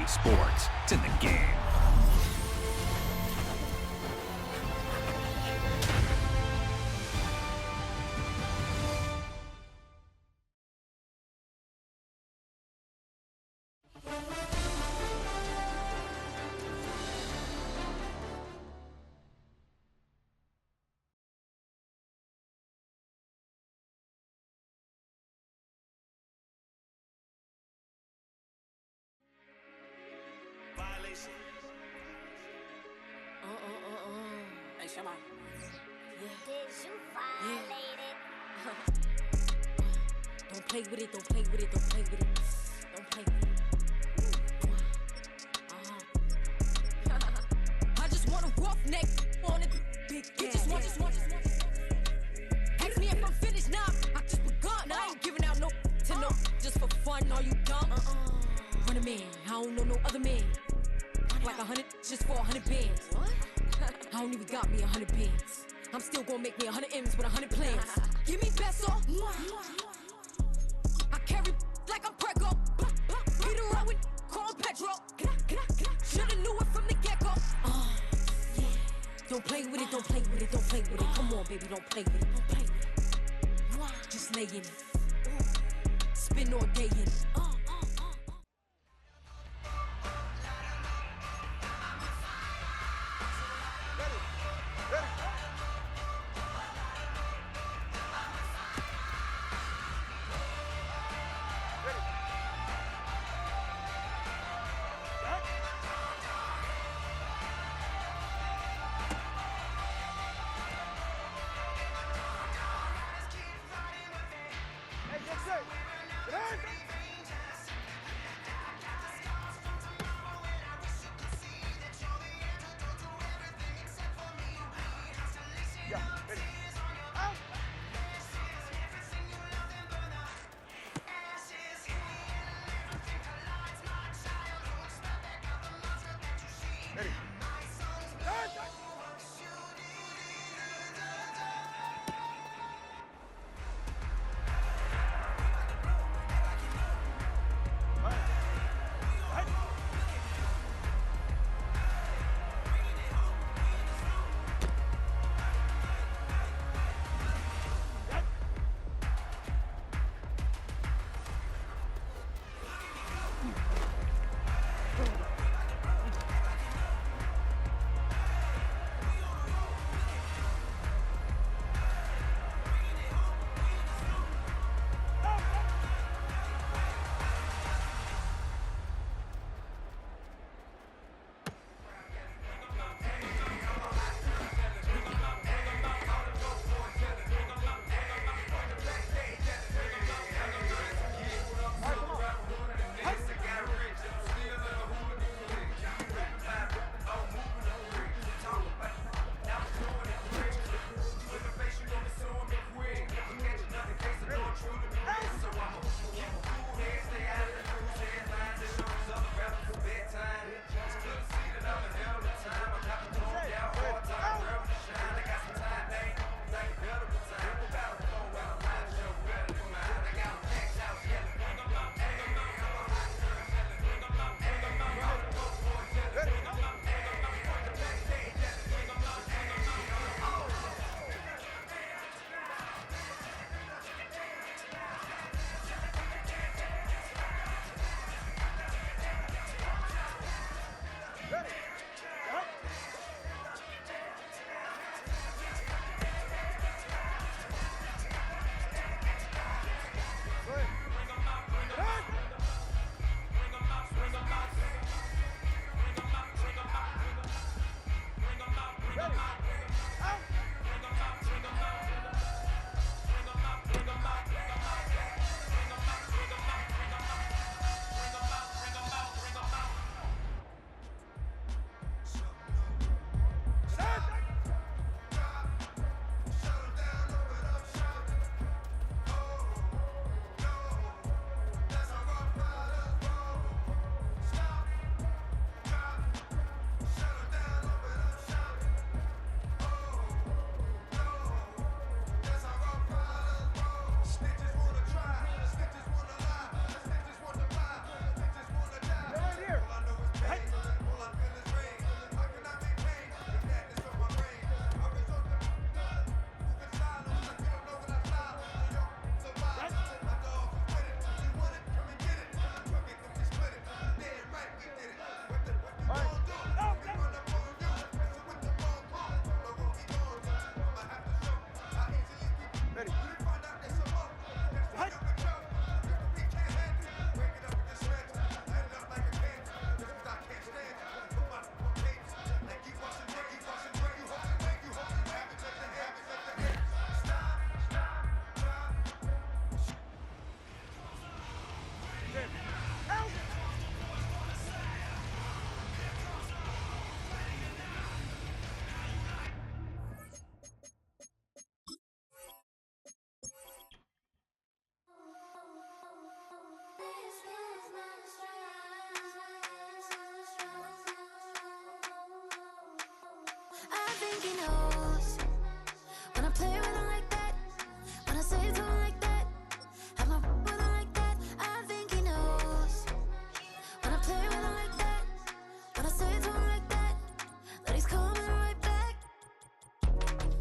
EA Sports. It's in the game. Hey, Shama. Did you violate it? Don't play with it, don't play with it, don't play with it. Don't play with it. I just want a roughneck on it. Big just want. Ask me if I'm finished now. I just begun. I ain't giving out no to no. Just for fun, are you dumb? Run a man, I don't know no other man. Like 100 just for 100 bands. What? I don't even got me 100 bands. I'm still gonna make me 100 M's with 100 plans. Give me peso. I carry like I'm Prego. Hit a road with call Petro. Shoulda knew it from the get-go. Yeah. Don't play with it, don't play with it, don't play with it. Come on, baby, don't play with it, don't play with it. Just lay in it. Spin all day in it. think he knows when I play with him like that, when I say it to him like that, have my with him like that. I think he knows when I play with him like that, when I say it to him like that, that he's coming right back.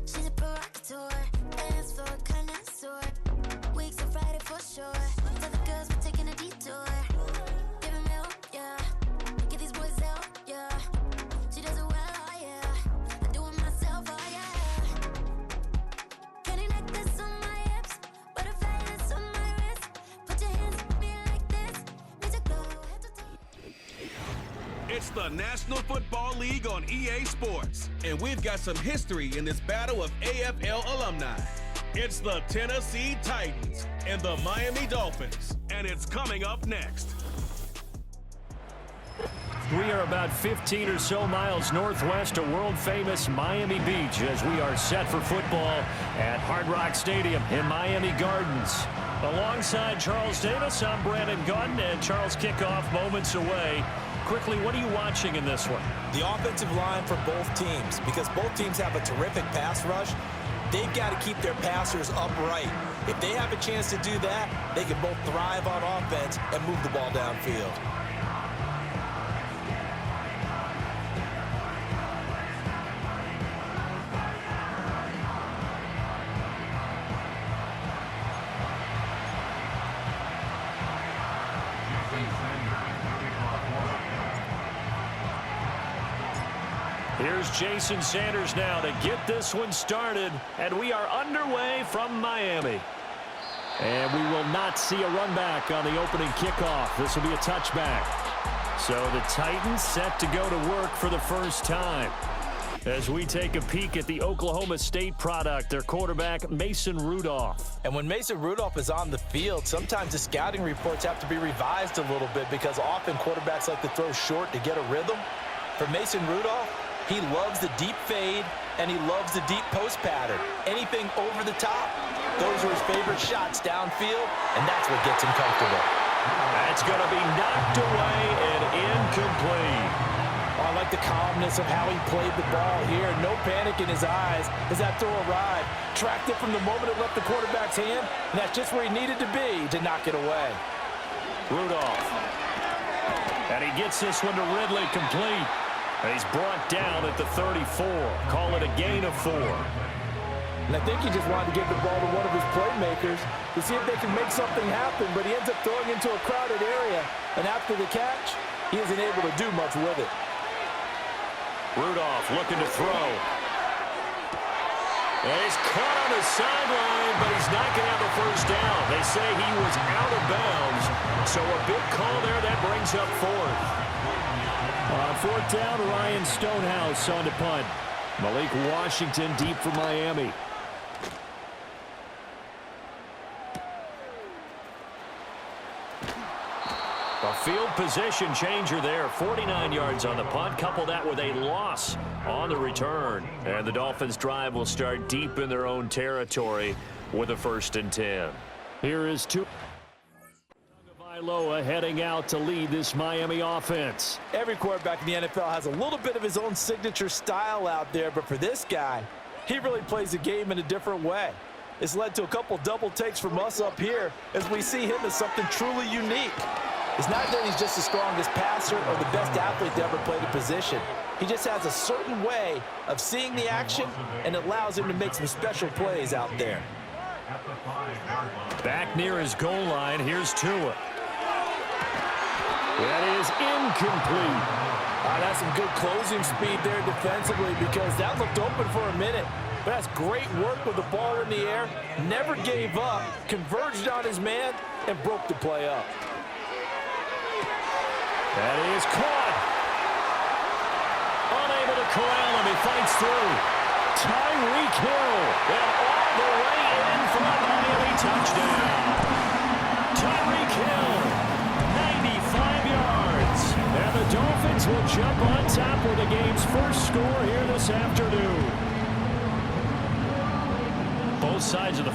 She's a provocateur, dance floor connoisseur, weeks of Friday for sure. Tell the girls we're taking a detour. Give him help, yeah. Get these boys out, yeah. She does it well, oh yeah. I do it myself, oh yeah. Candy necklace on my hips, butterflies on my wrist. Put your hands on me like this. Need to go head to toe. It's the National Football League on EA Sports, and we've got some history in this battle of AFL alumni. It's the Tennessee Titans and the Miami Dolphins, and it's coming up next. We are about 15 or so miles northwest of world-famous Miami Beach as we are set for football at Hard Rock Stadium in Miami Gardens. Alongside Charles Davis, I'm Brandon Gunn, and Charles, kickoff moments away. Quickly, what are you watching in this one? The offensive line for both teams, because both teams have a terrific pass rush. They've got to keep their passers upright. If they have a chance to do that, they can both thrive on offense and move the ball downfield. Here's Jason Sanders now to get this one started, and we are underway from Miami. And we will not see a run back on the opening kickoff. This will be a touchback. So the Titans set to go to work for the first time. As we take a peek at the Oklahoma State product, their quarterback, Mason Rudolph. And when Mason Rudolph is on the field, sometimes the scouting reports have to be revised a little bit because often quarterbacks like to throw short to get a rhythm. For Mason Rudolph, he loves the deep fade, and he loves the deep post pattern. Anything over the top, those are his favorite shots downfield, and that's what gets him comfortable. That's going to be knocked away and incomplete. Oh, I like the calmness of how he played the ball here. No panic in his eyes as that throw arrived. Tracked it from the moment it left the quarterback's hand, and that's just where he needed to be to knock it away. Rudolph. And he gets this one to Ridley complete. And he's brought down at the 34. Call it a gain of 4. And I think he just wanted to give the ball to one of his playmakers to see if they can make something happen, but he ends up throwing into a crowded area. And after the catch, he isn't able to do much with it. Rudolph looking to throw. And he's caught on the sideline, but he's not going to have a first down. They say he was out of bounds. So a big call there that brings up 4th. On 4th down, Ryan Stonehouse on to punt. Malik Washington deep for Miami. A field position changer there. 49 yards on the punt. Couple that with a loss on the return. And the Dolphins' drive will start deep in their own territory with a 1st and 10. Here is Loa heading out to lead this Miami offense. Every quarterback in the NFL has a little bit of his own signature style out there, but for this guy, he really plays the game in a different way. It's led to a couple double takes from us up here as we see him as something truly unique. It's not that he's just the strongest passer or the best athlete to ever play the position. He just has a certain way of seeing the action, and it allows him to make some special plays out there. Back near his goal line, here's Tua. That is incomplete. That's some good closing speed there defensively because that looked open for a minute. But that's great work with the ball in the air. Never gave up, converged on his man, and broke the play up. That is caught. Unable to corral him. He fights through. Tyreek Hill. And all the way in for a Miami touchdown. Tyreek Hill. 95 yards. And the Dolphins will jump on top with the game's first score here this afternoon. Both sides of the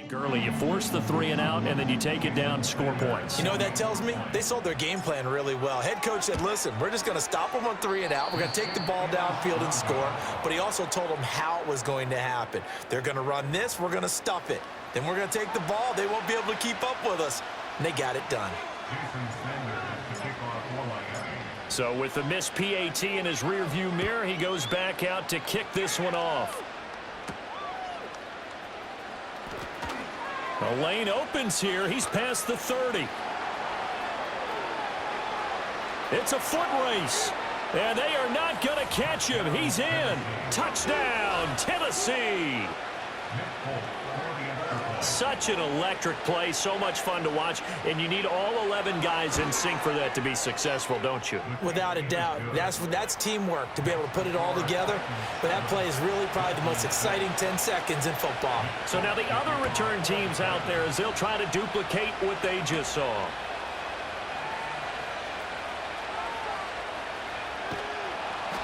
Gurley, you force the 3 and out, and then you take it down, score points. You know what that tells me? They sold their game plan really well. Head coach said, listen, we're just going to stop them on 3 and out. We're going to take the ball downfield and score. But he also told them how it was going to happen. They're going to run this. We're going to stuff it. Then we're going to take the ball. They won't be able to keep up with us. And they got it done. So with the missed PAT in his rearview mirror, he goes back out to kick this one off. The lane opens here. He's past the 30. It's a foot race. And they are not going to catch him. He's in. Touchdown, Tennessee. Such an electric play, so much fun to watch, and you need all 11 guys in sync for that to be successful, don't you? Without a doubt. That's teamwork, to be able to put it all together. But that play is really probably the most exciting 10 seconds in football. So now the other return teams out there, as they'll try to duplicate what they just saw.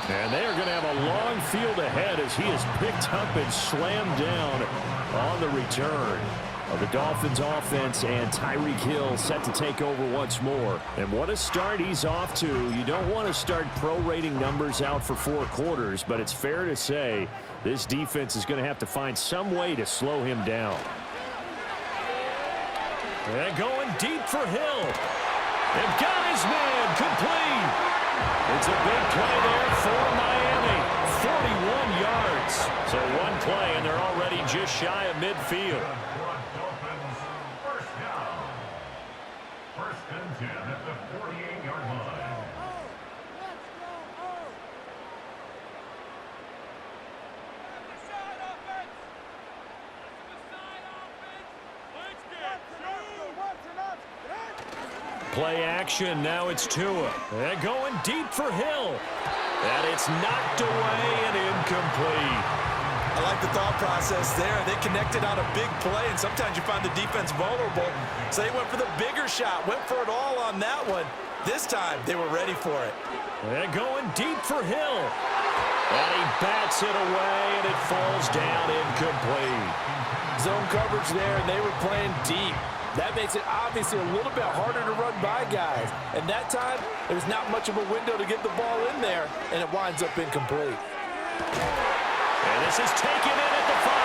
And they are going to have a long field ahead as he is picked up and slammed down on the return of the Dolphins offense, and Tyreek Hill set to take over once more. And what a start he's off to. You don't want to start prorating numbers out for 4 quarters, but it's fair to say this defense is going to have to find some way to slow him down. And going deep for Hill. And got his man complete. It's a big play there for Miami. 41 yards. So one play, and they're already just shy of midfield. First down. First and 10 at the 48-yard line. Play action, now it's Tua. They're going deep for Hill. And it's knocked away and incomplete. I like the thought process there. They connected on a big play, and sometimes you find the defense vulnerable. So they went for the bigger shot, went for it all on that one. This time, they were ready for it. They're going deep for Hill. And he bats it away, and it falls down incomplete. Zone coverage there, and they were playing deep. That makes it obviously a little bit harder to run by guys. And that time, there's not much of a window to get the ball in there, and it winds up incomplete. And this is taken in at the 5.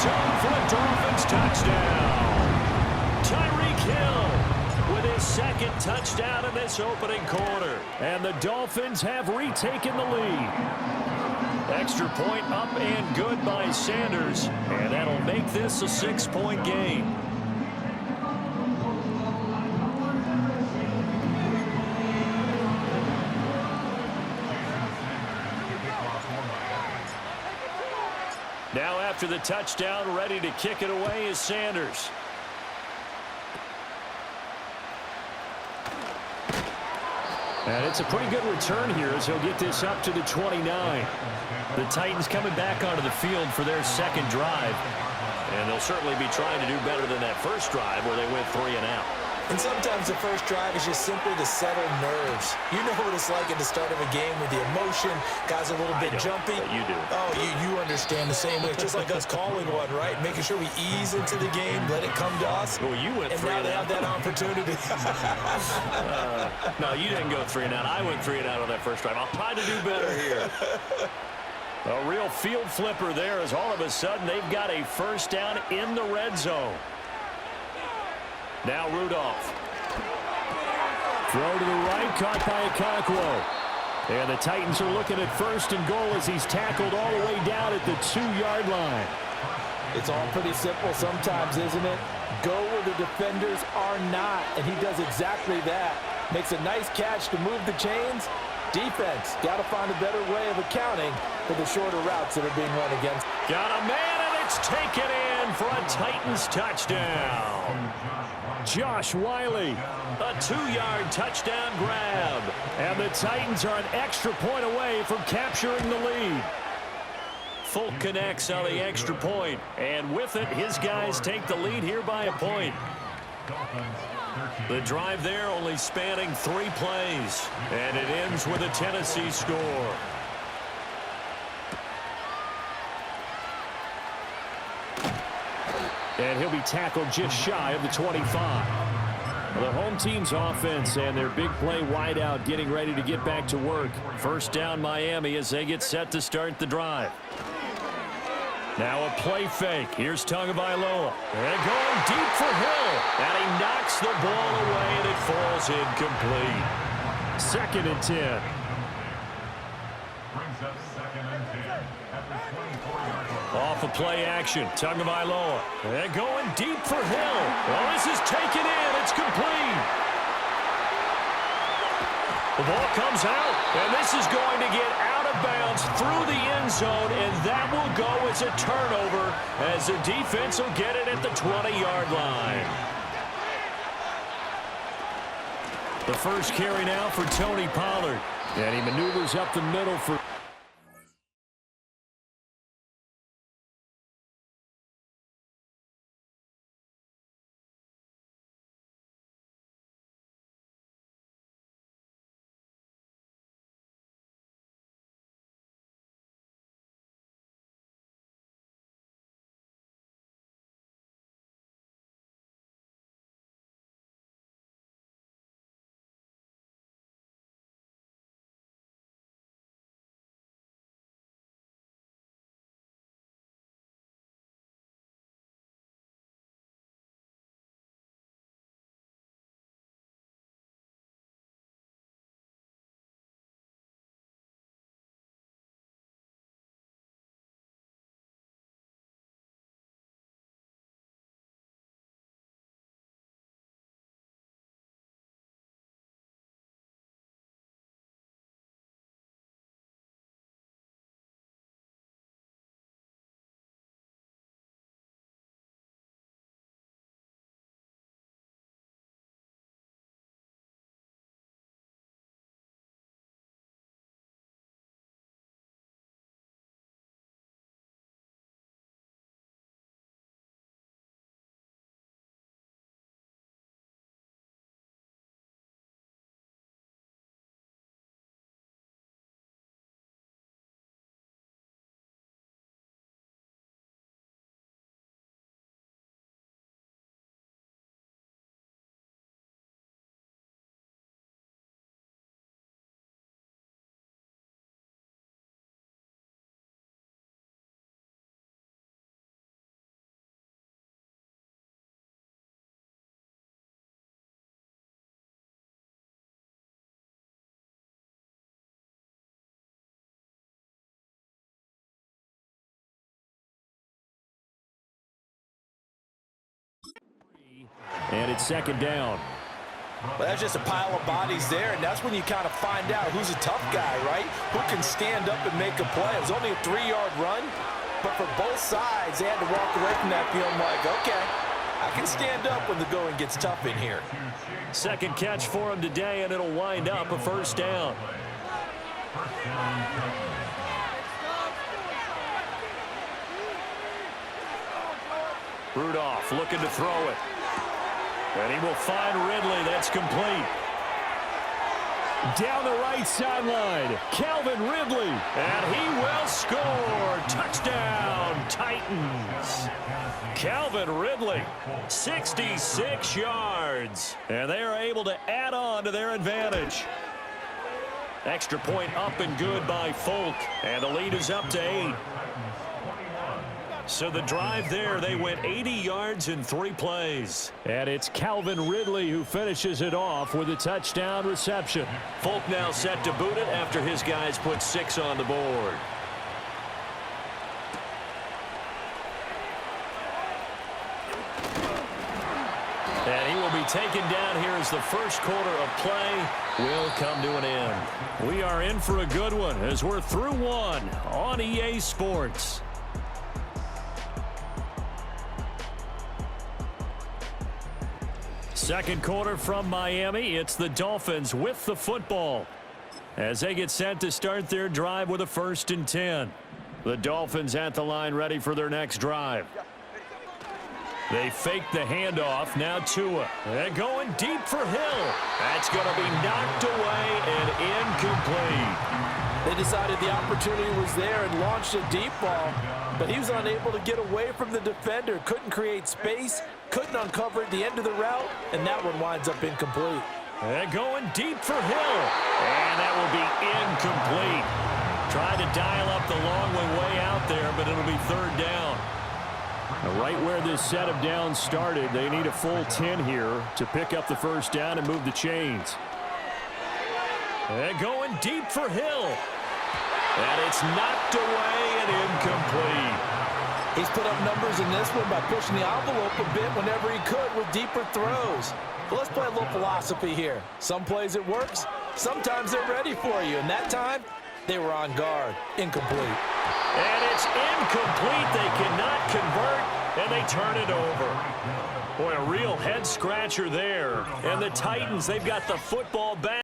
zone for a Dolphins touchdown. Tyreek Hill with his second touchdown in this opening quarter. And the Dolphins have retaken the lead. Extra point up and good by Sanders. And that'll make this a 6-point game. Now after the touchdown, ready to kick it away is Sanders. And it's a pretty good return here as he'll get this up to the 29. The Titans coming back onto the field for their second drive. And they'll certainly be trying to do better than that first drive where they went 3 and out. And sometimes the first drive is just simply to settle nerves. You know what it's like at the start of a game with the emotion. Guys are a little bit jumpy. But you do. Oh, you understand the same way. It's just like us calling one, right? Making sure we ease into the game, let it come to us. Well, you went 3 and now and they out. have that opportunity. No, you didn't go 3 and out. I went 3 and out on that first drive. I'll try to do better here. A real field flipper there as all of a sudden they've got a first down in the red zone. Now Rudolph. Throw to the right, caught by Okonkwo. And the Titans are looking at first and goal as he's tackled all the way down at the 2-yard line. It's all pretty simple sometimes, isn't it? Go where the defenders are not, and he does exactly that. Makes a nice catch to move the chains. Defense, got to find a better way of accounting for the shorter routes that are being run against. Got a man, and it's taken in for a Titans touchdown. Josh Wiley, a 2-yard touchdown grab. And the Titans are an extra point away from capturing the lead. Folk connects on the extra point, and with it, his guys take the lead here by a point. The drive there only spanning 3 plays, and it ends with a Tennessee score. And he'll be tackled just shy of the 25. The home team's offense and their big play wideout getting ready to get back to work. First down Miami as they get set to start the drive. Now a play fake. Here's Tagovailoa. And going deep for Hill. And he knocks the ball away and it falls incomplete. 2nd and 10. Brings up 2nd and 10 at the 24-yard line. Off of play action. Tagovailoa. And going deep for Hill. Well, this is taken in. It's complete. The ball comes out, and this is going to get out of bounds through the end zone, and that will go as a turnover as the defense will get it at the 20-yard line. The first carry now for Tony Pollard, and he maneuvers up the middle for And it's second down. Well, that's just a pile of bodies there, and that's when you kind of find out who's a tough guy, right? Who can stand up and make a play. It was only a 3-yard run, but for both sides, they had to walk away from that feeling like, okay, I can stand up when the going gets tough in here. Second catch for him today, and it'll wind up a first down. Rudolph looking to throw it. And he will find Ridley. That's complete. Down the right sideline, Calvin Ridley. And he will score. Touchdown, Titans. Calvin Ridley, 66 yards. And they are able to add on to their advantage. Extra point up and good by Folk. And the lead is up to 8. So the drive there, they went 80 yards in 3 plays. And it's Calvin Ridley who finishes it off with a touchdown reception. Folk now set to boot it after his guys put 6 on the board. And he will be taken down here as the first quarter of play will come to an end. We are in for a good one as we're through one on EA Sports. Second quarter from Miami. It's the Dolphins with the football as they get set to start their drive with a 1st and 10. The Dolphins at the line ready for their next drive. They fake the handoff. Now Tua. They're going deep for Hill. That's going to be knocked away and incomplete. They decided the opportunity was there and launched a deep ball, but he was unable to get away from the defender. Couldn't create space, couldn't uncover at the end of the route, and that one winds up incomplete. They're going deep for Hill, and that will be incomplete. Tried to dial up the long one way out there, but it'll be 3rd down. Right where this set of downs started, they need a full 10 here to pick up the 1st down and move the chains. They're going deep for Hill. And it's knocked away and incomplete. He's put up numbers in this one by pushing the envelope a bit whenever he could with deeper throws. But let's play a little philosophy here. Some plays it works, sometimes they're ready for you. And that time, they were on guard. Incomplete. And it's incomplete. They cannot convert, and they turn it over. Boy, a real head-scratcher there. And the Titans, they've got the football back.